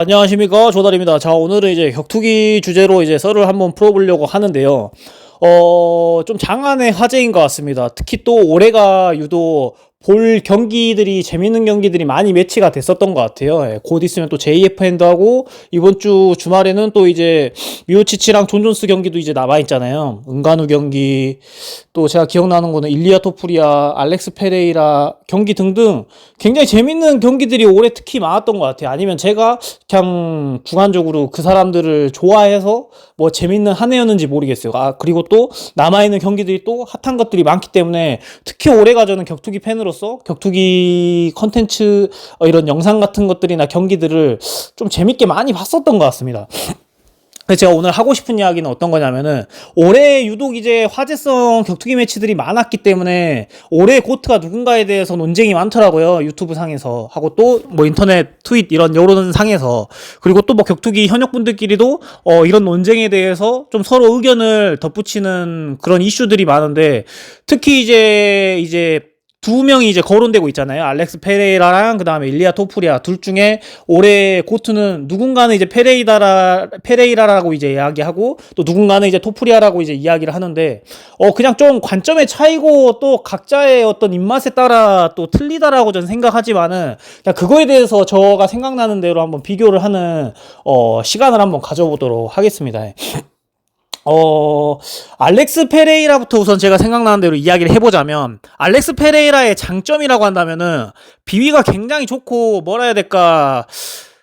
안녕하십니까, 조달입니다. 자, 오늘은 이제 격투기 주제로 이제 썰을 한번 풀어보려고 하는데요. 좀 장안의 화제인 것 같습니다. 특히 또 올해가 유독 볼 경기들이, 재밌는 경기들이 많이 매치가 됐었던 것 같아요. 예, 곧 있으면 또 JFN도 하고, 이번 주 주말에는 또 이제 미오치치랑 존 존스 경기도 이제 남아있잖아요. 은간우 경기, 또 제가 기억나는 거는 일리아 토프리아, 알렉스 페레이라 경기 등등 굉장히 재밌는 경기들이 올해 특히 많았던 것 같아요. 아니면 제가 그냥 주관적으로 그 사람들을 좋아해서 뭐 재밌는 한 해였는지 모르겠어요. 그리고 또 남아있는 경기들이 또 핫한 것들이 많기 때문에 특히 올해가 저는 격투기 팬으로서 격투기 컨텐츠, 이런 영상 같은 것들이나 경기들을 좀 재밌게 많이 봤었던 것 같습니다. 그래서 제가 오늘 하고 싶은 이야기는 어떤 거냐면은, 올해 유독 이제 화제성 격투기 매치들이 많았기 때문에 올해 고트가 누군가에 대해서 논쟁이 많더라고요. 유튜브 상에서 하고, 또 뭐 인터넷 트윗 이런 여론 상에서. 그리고 또 뭐 격투기 현역분들끼리도 이런 논쟁에 대해서 좀 서로 의견을 덧붙이는 그런 이슈들이 많은데, 특히 이제 두 명이 이제 거론되고 있잖아요. 알렉스 페레이라랑 그 다음에 일리아 토프리아, 둘 중에 올해 고트는 누군가는 이제 페레이라라고 이제 이야기하고, 또 누군가는 이제 토프리아라고 이제 이야기를 하는데, 그냥 좀 관점의 차이고 또 각자의 어떤 입맛에 따라 또 틀리다라고 저는 생각하지만은, 그냥 그거에 대해서 저가 생각나는 대로 한번 비교를 하는 시간을 한번 가져보도록 하겠습니다. 알렉스 페레이라부터 우선 제가 생각나는 대로 이야기를 해보자면, 알렉스 페레이라의 장점이라고 한다면은 비위가 굉장히 좋고, 뭐라 해야 될까,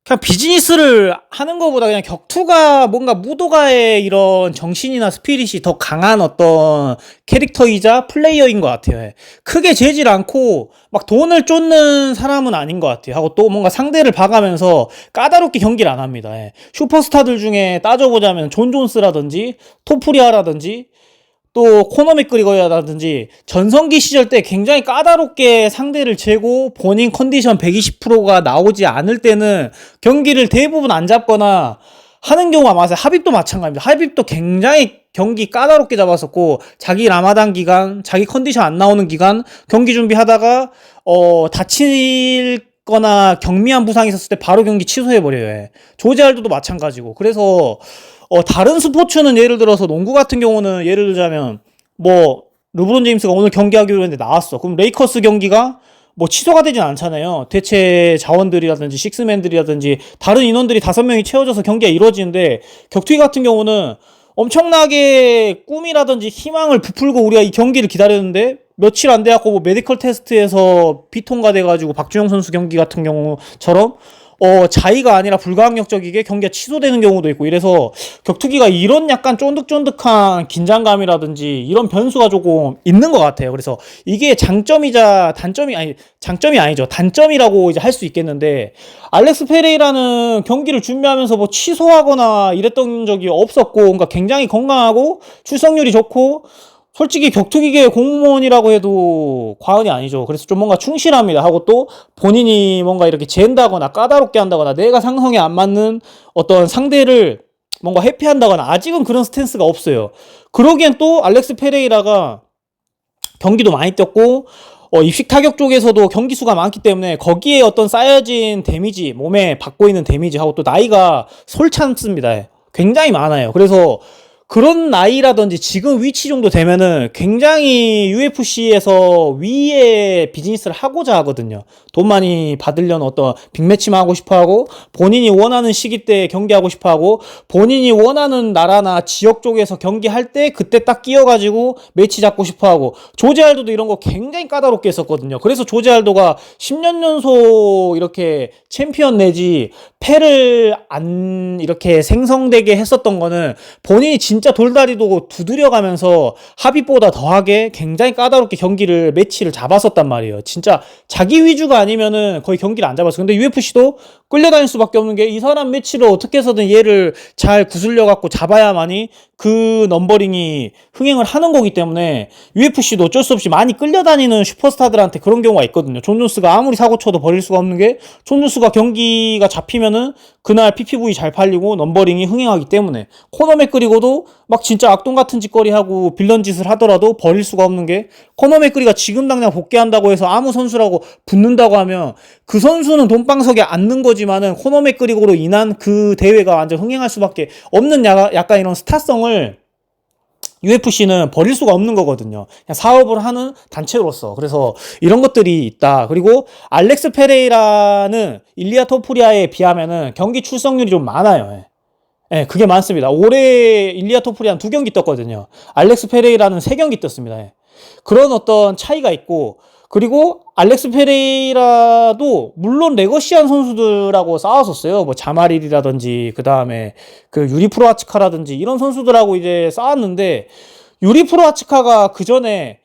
그냥 비즈니스를 하는 것보다 그냥 격투가 뭔가 무도가의 이런 정신이나 스피릿이 더 강한 어떤 캐릭터이자 플레이어인 것 같아요. 크게 재질 않고 막 돈을 쫓는 사람은 아닌 것 같아요. 하고 또 뭔가 상대를 봐가면서 까다롭게 경기를 안 합니다. 슈퍼스타들 중에 따져보자면 존 존스라든지 토프리아라든지 또 코너 맥그리거라든지 전성기 시절 때 굉장히 까다롭게 상대를 재고 본인 컨디션 120%가 나오지 않을 때는 경기를 대부분 안 잡거나 하는 경우가 많아요. 하빕도 마찬가지입니다. 하빕도 굉장히 경기 까다롭게 잡았었고, 자기 라마단 기간, 자기 컨디션 안 나오는 기간 경기 준비하다가 다칠 거나 경미한 부상이 있었을 때 바로 경기 취소해버려요. 조지 알도도 마찬가지고. 그래서 다른 스포츠는 예를 들어서 농구 같은 경우는 예를 들자면 뭐 르브론 제임스가 오늘 경기하기로 했는데 나왔어. 그럼 레이커스 경기가 뭐 취소가 되진 않잖아요. 대체 자원들이라든지 식스맨들이라든지 다른 인원들이 5명이 채워져서 경기가 이루어지는데, 격투기 같은 경우는 엄청나게 꿈이라든지 희망을 부풀고 우리가 이 경기를 기다렸는데 며칠 안 돼갖고 뭐 메디컬 테스트에서 비통과돼가지고 박주영 선수 경기 같은 경우처럼 자의가 아니라 불가항력적이게 경기가 취소되는 경우도 있고, 이래서 격투기가 이런 약간 쫀득쫀득한 긴장감이라든지 이런 변수가 조금 있는 것 같아요. 그래서 이게 장점이 아니죠. 단점이라고 이제 할 수 있겠는데, 알렉스 페레이라는 경기를 준비하면서 뭐 취소하거나 이랬던 적이 없었고, 그러니까 굉장히 건강하고 출석률이 좋고, 솔직히 격투기계 공무원이라고 해도 과언이 아니죠. 그래서 좀 뭔가 충실합니다. 하고 또 본인이 뭔가 이렇게 잰다거나 까다롭게 한다거나 내가 상성에 안 맞는 어떤 상대를 뭔가 회피한다거나 아직은 그런 스탠스가 없어요. 그러기엔 또 알렉스 페레이라가 경기도 많이 뛰었고, 입식 타격 쪽에서도 경기 수가 많기 때문에 거기에 어떤 쌓여진 데미지, 몸에 받고 있는 데미지하고 또 나이가 솔찬습니다. 굉장히 많아요. 그래서 그런 나이라든지 지금 위치 정도 되면은 굉장히 UFC에서 위에 비즈니스를 하고자 하거든요. 돈 많이 받으려는 어떤 빅매치만 하고 싶어 하고, 본인이 원하는 시기 때 경기하고 싶어 하고, 본인이 원하는 나라나 지역 쪽에서 경기할 때 그때 딱 끼어가지고 매치 잡고 싶어 하고, 조지 알도도 이런 거 굉장히 까다롭게 했었거든요. 그래서 조지 알도가 10년 연속 이렇게 챔피언 내지 패를 안 이렇게 생성되게 했었던 거는 본인이 진짜 돌다리도 두드려가면서 하빕보다 더하게 굉장히 까다롭게 매치를 잡았었단 말이에요. 진짜 자기 위주가 아니면은 거의 경기를 안 잡았어. 근데 UFC도 끌려다닐 수밖에 없는 게, 이 사람 매치를 어떻게 해서든 얘를 잘 구슬려 갖고 잡아야만이 그 넘버링이 흥행을 하는 거기 때문에 UFC도 어쩔 수 없이 많이 끌려다니는 슈퍼스타들한테 그런 경우가 있거든요. 존 존스가 아무리 사고 쳐도 버릴 수가 없는 게, 존 존스가 경기가 잡히면은 그날 PPV 잘 팔리고 넘버링이 흥행하기 때문에. 코너 맥그리거도 막 진짜 악동 같은 짓거리 하고 빌런 짓을 하더라도 버릴 수가 없는 게, 코너 맥그리가 지금 당장 복귀한다고 해서 아무 선수라고 붙는다고 하면 그 선수는 돈방석에 앉는 거지만은 코너 맥그리거로 인한 그 대회가 완전 흥행할 수밖에 없는 약간 이런 스타성을 UFC는 버릴 수가 없는 거거든요. 그냥 사업을 하는 단체로서. 그래서 이런 것들이 있다. 그리고 알렉스 페레이라는 일리아 토푸리아에 비하면은 경기 출석률이 좀 많아요. 예, 그게 많습니다. 올해 일리아 토푸리아는 2경기 떴거든요. 알렉스 페레이라는 3경기 떴습니다. 예. 그런 어떤 차이가 있고, 그리고 알렉스 페레이라도 물론 레거시한 선수들하고 싸웠었어요. 뭐 자마릴이라든지 그 다음에 그 유리 프로아치카라든지 이런 선수들하고 이제 싸웠는데, 유리 프로아치카가 그 전에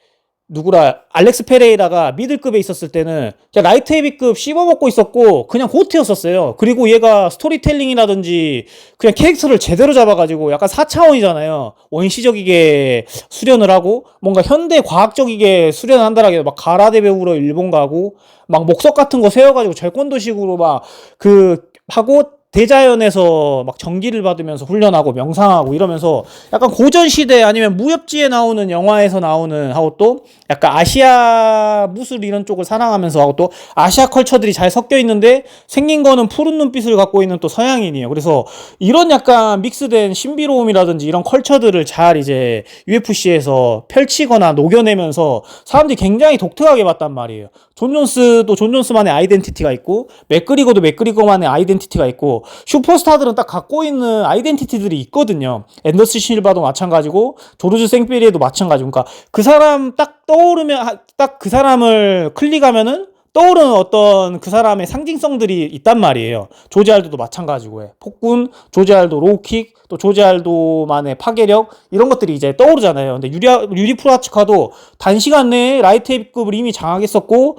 누구라 알렉스 페레이라가 미들급에 있었을 때는 그냥 라이트 헤비급 씹어먹고 있었고 그냥 고트였었어요. 그리고 얘가 스토리텔링이라든지 그냥 캐릭터를 제대로 잡아가지고 약간 4차원이잖아요. 원시적이게 수련을 하고 뭔가 현대 과학적이게 수련을 한다라게 막 가라데 배우러 일본 가고 막 목석 같은 거 세워가지고 절권도식으로 막 그 하고 대자연에서 막 전기를 받으면서 훈련하고 명상하고 이러면서 약간 고전시대 아니면 무협지에 나오는 영화에서 나오는 하고 또 약간 아시아 무술 이런 쪽을 사랑하면서 하고 또 아시아 컬처들이 잘 섞여 있는데 생긴 거는 푸른 눈빛을 갖고 있는 또 서양인이에요. 그래서 이런 약간 믹스된 신비로움이라든지 이런 컬처들을 잘 이제 UFC에서 펼치거나 녹여내면서 사람들이 굉장히 독특하게 봤단 말이에요. 존 존스도 존 존스만의 아이덴티티가 있고 맥그리거도 맥그리거만의 아이덴티티가 있고 슈퍼스타들은 딱 갖고 있는 아이덴티티들이 있거든요. 앤더슨 실바도 마찬가지고 조르주 생피리에도 마찬가지고. 그러니까 그 사람 딱 떠오르면 딱 그 사람을 클릭하면은 떠오르는 어떤 그 사람의 상징성들이 있단 말이에요. 조지 알도도 마찬가지고 해. 폭군, 조지 알도 로우킥, 또 조지 알도만의 파괴력 이런 것들이 이제 떠오르잖아요. 근데 유리 프로아치카도 단시간 내에 라이트 헤비급을 이미 장악했었고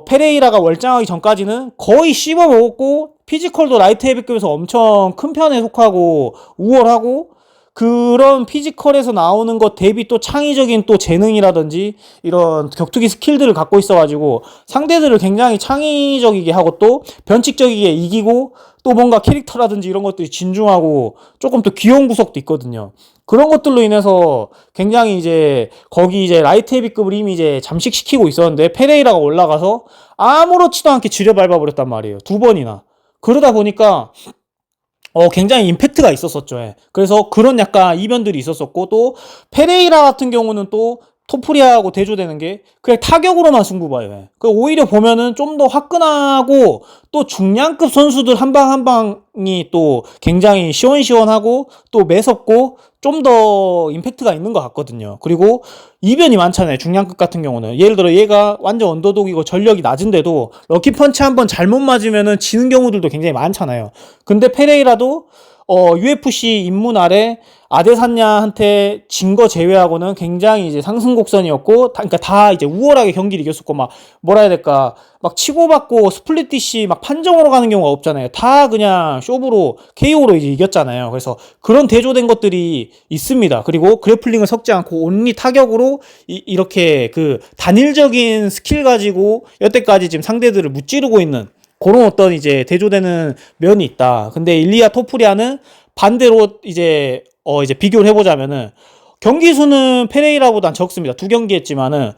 페레이라가 월장하기 전까지는 거의 씹어먹었고 피지컬도 라이트 헤비급에서 엄청 큰 편에 속하고 우월하고 그런 피지컬에서 나오는 것 대비 또 창의적인 또 재능이라든지 이런 격투기 스킬들을 갖고 있어가지고 상대들을 굉장히 창의적이게 하고 또 변칙적이게 이기고 또 뭔가 캐릭터라든지 이런 것들이 진중하고 조금 또 귀여운 구석도 있거든요. 그런 것들로 인해서 굉장히 이제 거기 이제 라이트 헤비급을 이미 이제 잠식시키고 있었는데 페레이라가 올라가서 아무렇지도 않게 지려밟아버렸단 말이에요. 2번이나. 그러다 보니까 굉장히 임팩트가 있었었죠. 예. 그래서 그런 약간 이변들이 있었었고, 또, 페레이라 같은 경우는 또, 토프리아하고 대조되는 게, 그냥 타격으로만 승부 봐요. 예. 오히려 보면은 좀 더 화끈하고, 또 중량급 선수들 한 방 한 방이 또 굉장히 시원시원하고, 또 매섭고, 좀 더 임팩트가 있는 것 같거든요. 그리고 이변이 많잖아요. 중량급 같은 경우는. 예를 들어 얘가 완전 언더독이고 전력이 낮은데도 럭키펀치 한번 잘못 맞으면은 지는 경우들도 굉장히 많잖아요. 근데 페레이라도 UFC 입문 아래 아데사냐한테 진 거 제외하고는 굉장히 이제 상승곡선이었고, 그러니까 다 이제 우월하게 경기를 이겼었고, 막 뭐라 해야 될까, 막 치고받고 스플릿 디시 막 판정으로 가는 경우가 없잖아요. 다 그냥 쇼브로 KO로 이제 이겼잖아요. 그래서 그런 대조된 것들이 있습니다. 그리고 그래플링을 섞지 않고 온리 타격으로 이렇게 그 단일적인 스킬 가지고 여태까지 지금 상대들을 무찌르고 있는 그런 어떤 이제 대조되는 면이 있다. 근데 일리아 토프리아는 반대로 이제 비교를 해보자면은 경기 수는 페레이라보단 적습니다. 2경기 했지만은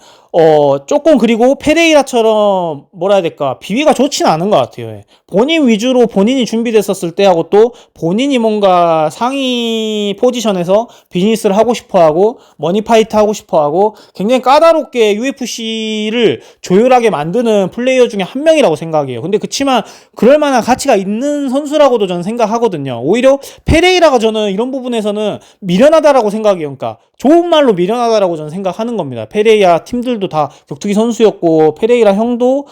조금 그리고 페레이라처럼 뭐라 해야 될까 비위가 좋지는 않은 것 같아요. 예. 본인 위주로 본인이 준비됐었을 때하고 또 본인이 뭔가 상위 포지션에서 비즈니스를 하고 싶어하고 머니파이트 하고 싶어하고 굉장히 까다롭게 UFC를 조율하게 만드는 플레이어 중에 한 명이라고 생각해요. 근데 그치만 그럴 만한 가치가 있는 선수라고도 저는 생각하거든요. 오히려 페레이라가 저는 이런 부분에서는 미련하다라고 생각해요. 그러니까 좋은 말로 미련하다라고 저는 생각하는 겁니다. 페레이라 팀들도 다 격투기 선수였고 페레이라 형도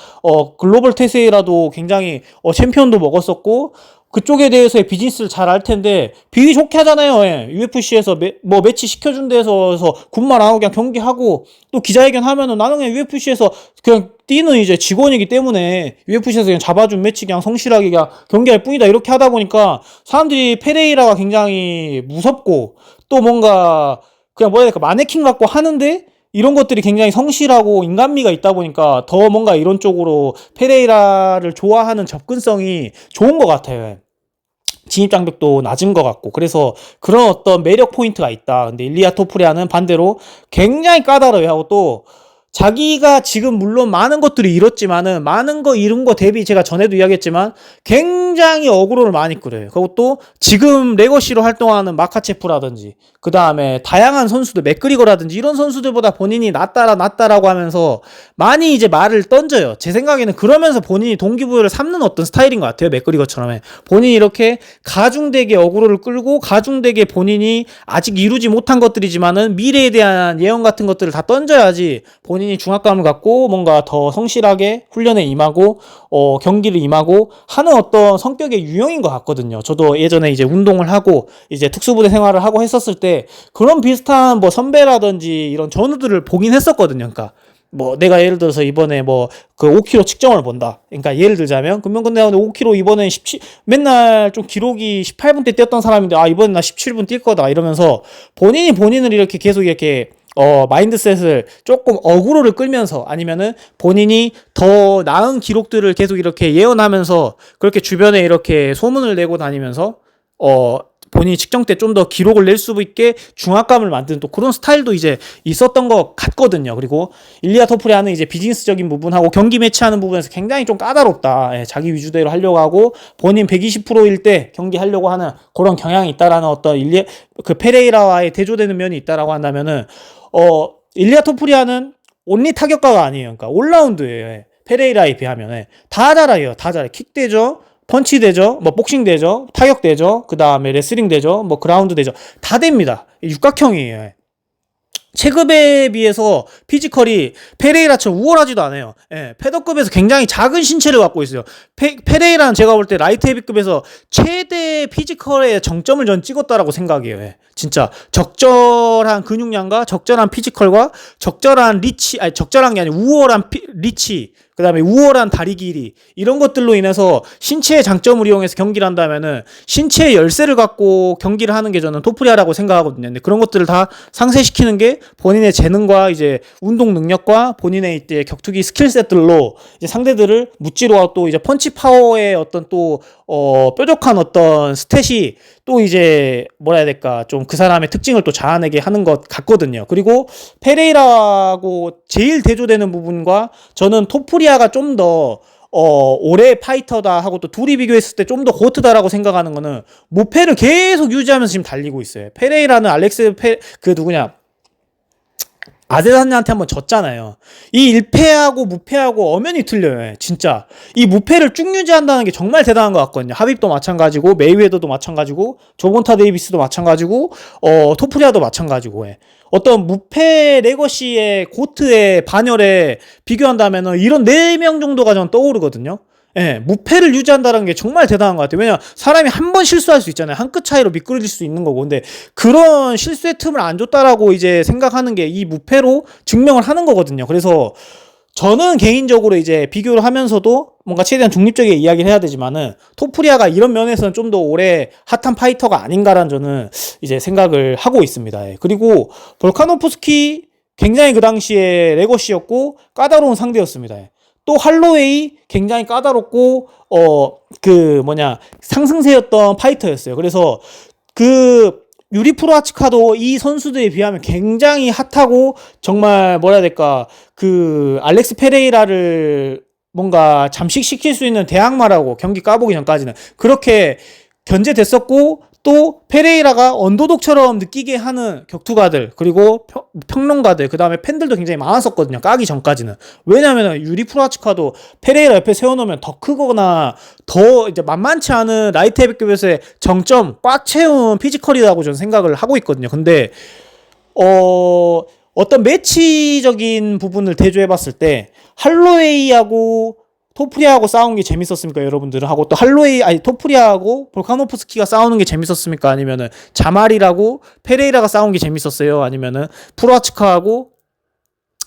글로벌 테세이라도 굉장히 챔피언도 먹었었고 그쪽에 대해서의 비즈니스를 잘 알 텐데 비위 좋게 하잖아요. 예. UFC에서 뭐 매치 시켜준 데서 군말 안 하고 그냥 경기하고 또 기자회견 하면은 나는 그냥 UFC에서 그냥 뛰는 이제 직원이기 때문에 UFC에서 그냥 잡아준 매치 그냥 성실하게 그냥 경기할 뿐이다 이렇게 하다 보니까 사람들이 페레이라가 굉장히 무섭고 또 뭔가 그냥 뭐야 될까 마네킹 갖고 하는데 이런 것들이 굉장히 성실하고 인간미가 있다 보니까 더 뭔가 이런 쪽으로 페레이라를 좋아하는 접근성이 좋은 것 같아요. 진입 장벽도 낮은 것 같고, 그래서 그런 어떤 매력 포인트가 있다. 근데 일리아 토프리아는 반대로 굉장히 까다로워요. 하고 또 자기가 지금 물론 많은 것들이 잃었지만은 많은 거 잃은 거 대비 제가 전에도 이야기했지만 굉장히 어그로를 많이 끌어요. 그리고 또 지금 레거시로 활동하는 마카체프라든지 그 다음에 다양한 선수들 맥그리거라든지 이런 선수들보다 본인이 낫다라고 하면서 많이 이제 말을 던져요. 제 생각에는 그러면서 본인이 동기부여를 삼는 어떤 스타일인 것 같아요. 맥그리거처럼 본인이 이렇게 가중되게 어그로를 끌고 가중되게 본인이 아직 이루지 못한 것들이지만은 미래에 대한 예언 같은 것들을 다 던져야지 본인이 중압감을 갖고 뭔가 더 성실하게 훈련에 임하고 경기를 임하고 하는 어떤 성격의 유형인 것 같거든요. 저도 예전에 이제 운동을 하고 이제 특수부대 생활을 하고 했었을 때 그런 비슷한 뭐 선배라든지 이런 전우들을 보긴 했었거든요. 그러니까 뭐 내가 예를 들어서 이번에 뭐 그 5km 측정을 본다. 그러니까 예를 들자면 금명근대 5km 이번에 17 맨날 좀 기록이 18분대 뛰었던 사람인데 이번엔 나 17분 뛸 거다 이러면서 본인을 이렇게 계속 이렇게 마인드셋을 조금 어그로를 끌면서 아니면은 본인이 더 나은 기록들을 계속 이렇게 예언하면서 그렇게 주변에 이렇게 소문을 내고 다니면서 본인이 측정 때 좀 더 기록을 낼 수 있게 중압감을 만드는 또 그런 스타일도 이제 있었던 것 같거든요. 그리고 일리아 토프리아는 이제 비즈니스적인 부분하고 경기 매치하는 부분에서 굉장히 좀 까다롭다. 자기 위주대로 하려고 하고 본인 120%일 때 경기하려고 하는 그런 경향이 있다라는 어떤 그 페레이라와의 대조되는 면이 있다라고 한다면은 일리아 토프리아는 온리 타격가가 아니에요. 그러니까 올라운드예요. 페레이라에 비하면 다 잘해요. 다 잘해. 킥 되죠. 펀치 되죠, 뭐 복싱 되죠, 타격 되죠, 그 다음에 레슬링 되죠, 뭐 그라운드 되죠, 다 됩니다. 육각형이에요. 체급에 비해서 피지컬이 페레이라처럼 우월하지도 않아요. 패더급에서 굉장히 작은 신체를 갖고 있어요. 페레이라는 제가 볼 때 라이트 헤비급에서 최대 피지컬의 정점을 전 찍었다라고 생각해요. 진짜 적절한 근육량과 적절한 피지컬과 적절한 리치, 적절한 게 아니라 우월한 리치, 그 다음에 우월한 다리 길이 이런 것들로 인해서 신체의 장점을 이용해서 경기를 한다면은 신체의 열쇠를 갖고 경기를 하는 게 저는 토프리아라고 생각하거든요. 근데 그런 것들을 다 상쇄시키는 게 본인의 재능과 이제 운동 능력과 본인의 이제 격투기 스킬셋들로 이제 상대들을 무찌르고 또 이제 펀치 파워의 어떤 또 뾰족한 어떤 스탯이 또 이제 뭐라 해야 될까 좀 그 사람의 특징을 또 자아내게 하는 것 같거든요. 그리고 페레이라하고 제일 대조되는 부분과 저는 토프리아가 좀 더 올해 파이터다 하고 또 둘이 비교했을 때 좀 더 고트다라고 생각하는 거는 무패를 계속 유지하면서 지금 달리고 있어요. 페레이라는 그 누구냐 아데사냐한테 한번 졌잖아요. 이 1패하고 무패하고 엄연히 틀려요. 진짜 이 무패를 쭉 유지한다는 게 정말 대단한 것 같거든요. 하빕도 마찬가지고 메이웨더도 마찬가지고 조본타 데이비스도 마찬가지고 토프리아도 마찬가지고 어떤 무패 레거시의 고트의 반열에 비교한다면 이런 4명 정도가 전 떠오르거든요. 무패를 유지한다는 게 정말 대단한 것 같아요. 왜냐면 사람이 한 번 실수할 수 있잖아요. 한 끗 차이로 미끄러질 수 있는 거고. 근데 그런 실수의 틈을 안 줬다라고 이제 생각하는 게 이 무패로 증명을 하는 거거든요. 그래서 저는 개인적으로 이제 비교를 하면서도 뭔가 최대한 중립적이게 이야기를 해야 되지만은 토프리아가 이런 면에서는 좀 더 올해 핫한 파이터가 아닌가라는 저는 이제 생각을 하고 있습니다. 그리고 볼카노프스키 굉장히 그 당시에 레거시였고 까다로운 상대였습니다. 또 할로웨이 굉장히 까다롭고 상승세였던 파이터였어요. 그래서 그 유리 프로아치카도 이 선수들에 비하면 굉장히 핫하고 정말 뭐라 해야 될까 그 알렉스 페레이라를 뭔가 잠식시킬 수 있는 대항마라고 경기 까보기 전까지는 그렇게 견제됐었고 또 페레이라가 언더독처럼 느끼게 하는 격투가들 그리고 평론가들 그 다음에 팬들도 굉장히 많았었거든요. 까기 전까지는. 왜냐하면 유리 프로아치카도 페레이라 옆에 세워놓으면 더 크거나 더 이제 만만치 않은 라이트 헤비급에서의 정점 꽉 채운 피지컬이라고 저는 생각을 하고 있거든요. 근데 어떤 매치적인 부분을 대조해봤을 때 할로웨이하고 토프리아하고 싸운 게 재밌었습니까, 여러분들은? 하고 또 토프리아하고 볼카노프스키가 싸우는 게 재밌었습니까? 아니면은 자말이라고 페레이라가 싸운 게 재밌었어요? 아니면은 프로아치카하고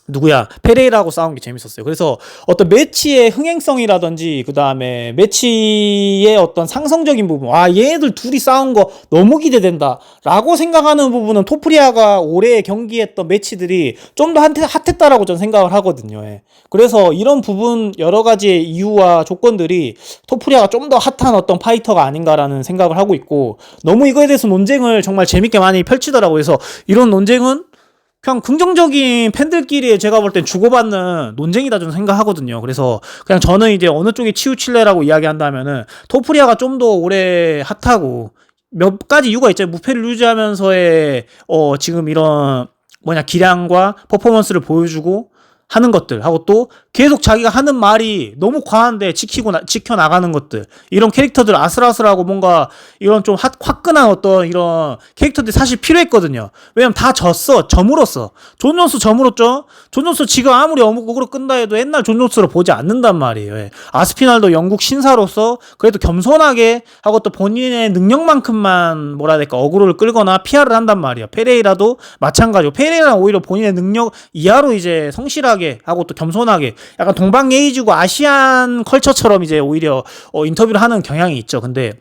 누구야 페레이라하고 싸운 게 재밌었어요. 그래서 어떤 매치의 흥행성이라든지 그 다음에 매치의 어떤 상성적인 부분, 얘네들 둘이 싸운 거 너무 기대된다 라고 생각하는 부분은 토프리아가 올해 경기했던 매치들이 좀 더 핫했다라고 저는 생각을 하거든요. 예. 그래서 이런 부분 여러 가지의 이유와 조건들이 토프리아가 좀 더 핫한 어떤 파이터가 아닌가라는 생각을 하고 있고, 너무 이거에 대해서 논쟁을 정말 재밌게 많이 펼치더라고요. 그래서 이런 논쟁은 그냥 긍정적인 팬들끼리 제가 볼 땐 주고받는 논쟁이다 저는 생각하거든요. 그래서 그냥 저는 이제 어느 쪽에 치우칠래라고 이야기한다면은 토프리아가 좀 더 오래 핫하고, 몇 가지 이유가 있죠. 무패를 유지하면서의 지금 이런 기량과 퍼포먼스를 보여주고 하는 것들 하고, 또 계속 자기가 하는 말이 너무 과한데 지켜나가는 것들, 이런 캐릭터들 아슬아슬하고 뭔가 이런 좀 화끈한 어떤 이런 캐릭터들이 사실 필요했거든요. 왜냐면 다 저물었어. 존 존스 저물었죠. 존 존스 지금 아무리 어묵으로 끈다 해도 옛날 존 존스를 보지 않는단 말이에요. 예. 아스피날도 영국 신사로서 그래도 겸손하게 하고 또 본인의 능력만큼만 어그로를 끌거나 PR을 한단 말이야. 페레이라도 마찬가지고, 페레이라는 오히려 본인의 능력 이하로 이제 성실하게 하고 또 겸손하게, 약간 동방예의지고 아시안 컬처처럼 이제 오히려 인터뷰를 하는 경향이 있죠. 근데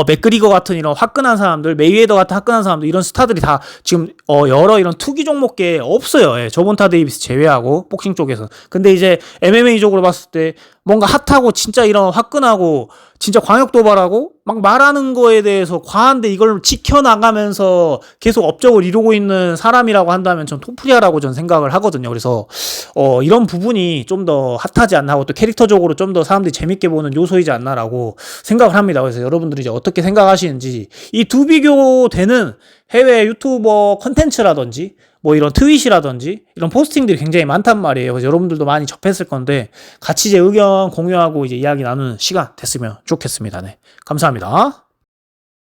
맥그리거 같은 이런 화끈한 사람들, 메이웨더 같은 화끈한 사람들, 이런 스타들이 다 지금 여러 이런 투기 종목계에 없어요. 예, 저본타 데이비스 제외하고 복싱 쪽에서. 근데 이제 MMA 쪽으로 봤을 때 뭔가 핫하고 진짜 이런 화끈하고 진짜 광역 도발하고 막 말하는 거에 대해서 과한데 이걸 지켜나가면서 계속 업적을 이루고 있는 사람이라고 한다면 전 토프리아라고 전 생각을 하거든요. 그래서 이런 부분이 좀 더 핫하지 않나 하고, 또 캐릭터적으로 좀 더 사람들이 재밌게 보는 요소이지 않나라고 생각을 합니다. 그래서 여러분들이 이제 어떻게 생각하시는지, 이 두 비교되는 해외 유튜버 컨텐츠라든지 뭐 이런 트윗이라든지 이런 포스팅들이 굉장히 많단 말이에요. 그래서 여러분들도 많이 접했을 건데 같이 이제 의견 공유하고 이제 이야기 나누는 시간 됐으면 좋겠습니다. 네, 감사합니다.